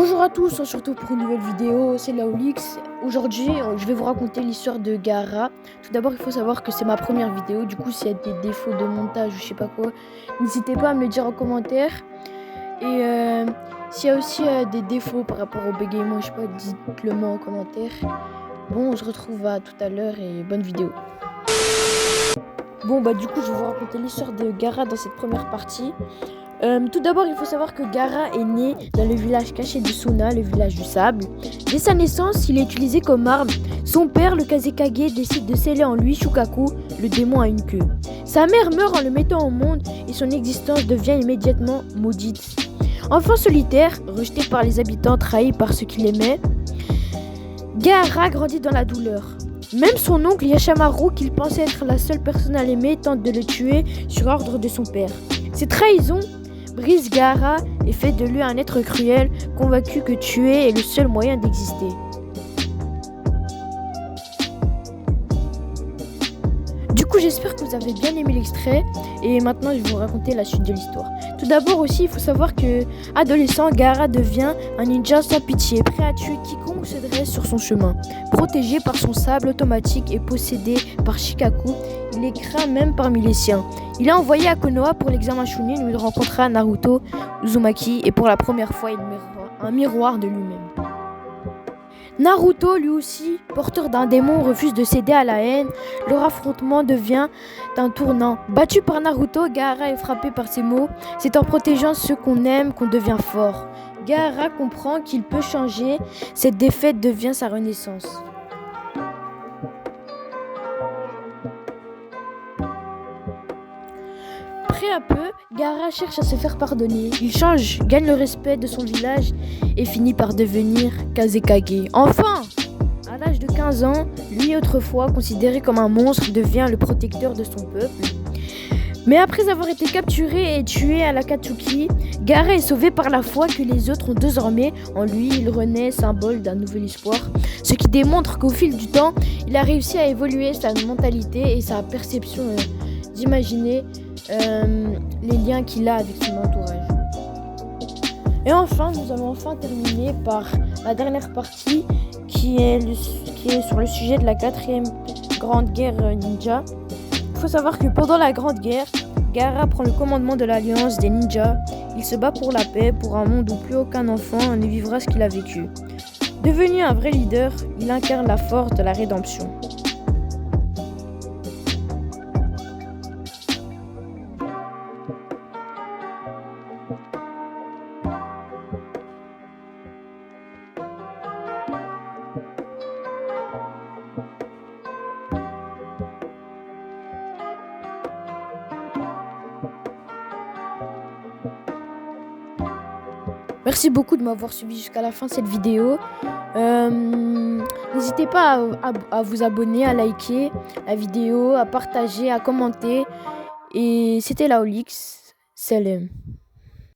Bonjour à tous, surtout pour une nouvelle vidéo, c'est Laolix. Aujourd'hui, je vais vous raconter l'histoire de Gaara. Tout d'abord, il faut savoir que c'est ma première vidéo. Du coup, s'il y a des défauts de montage ou je sais pas quoi, n'hésitez pas à me le dire en commentaire. Et s'il y a aussi des défauts par rapport au bégaiement, je sais pas, dites-le moi en commentaire. Bon, on se retrouve à tout à l'heure et bonne vidéo. Bon, du coup, je vais vous raconter l'histoire de Gaara dans cette première partie. Tout d'abord, il faut savoir que Gaara est né dans le village caché de Suna, le village du sable. Dès sa naissance, il est utilisé comme arme. Son père, le Kazekage, décide de sceller en lui Shukaku, le démon à une queue. Sa mère meurt en le mettant au monde et son existence devient immédiatement maudite. Enfant solitaire, rejeté par les habitants, trahi par ceux qui l'aimaient, Gaara grandit dans la douleur. Même son oncle Yashamaru, qu'il pensait être la seule personne à l'aimer, tente de le tuer sur ordre de son père. Ces trahisons brise Gaara et fait de lui un être cruel, convaincu que tuer est le seul moyen d'exister. Du coup, j'espère que vous avez bien aimé l'extrait et maintenant je vais vous raconter la suite de l'histoire. Tout d'abord aussi, il faut savoir que adolescent, Gaara devient un ninja sans pitié, prêt à tuer quiconque se dresse sur son chemin. Protégé par son sable automatique et possédé par Shikaku, il est craint même parmi les siens. Il est envoyé à Konoha pour l'examen Chunin où il rencontrera Naruto Uzumaki et pour la première fois il verra un miroir de lui-même. Naruto, lui aussi, porteur d'un démon, refuse de céder à la haine. Leur affrontement devient un tournant. Battu par Naruto, Gaara est frappé par ses mots. C'est en protégeant ceux qu'on aime qu'on devient fort. Gaara comprend qu'il peut changer. Cette défaite devient sa renaissance. Peu à peu, Gaara cherche à se faire pardonner. Il change, gagne le respect de son village et finit par devenir Kazekage. Enfin, à l'âge de 15 ans, lui autrefois considéré comme un monstre devient le protecteur de son peuple. Mais après avoir été capturé et tué à l'Akatsuki, Gaara est sauvé par la foi que les autres ont désormais en lui. Il renaît symbole d'un nouvel espoir, ce qui démontre qu'au fil du temps, il a réussi à évoluer sa mentalité et sa perception d'imaginer les liens qu'il a avec son entourage. Et enfin, nous allons terminer par la dernière partie qui est sur le sujet de la 4e Grande Guerre Ninja. Il faut savoir que pendant la Grande Guerre, Gaara prend le commandement de l'Alliance des Ninjas. Il se bat pour la paix, pour un monde où plus aucun enfant ne vivra ce qu'il a vécu. Devenu un vrai leader, il incarne la force de la rédemption. Merci beaucoup de m'avoir suivi jusqu'à la fin de cette vidéo. N'hésitez pas à vous abonner, à liker la vidéo, à partager, à commenter. Et c'était Laolix. Salam.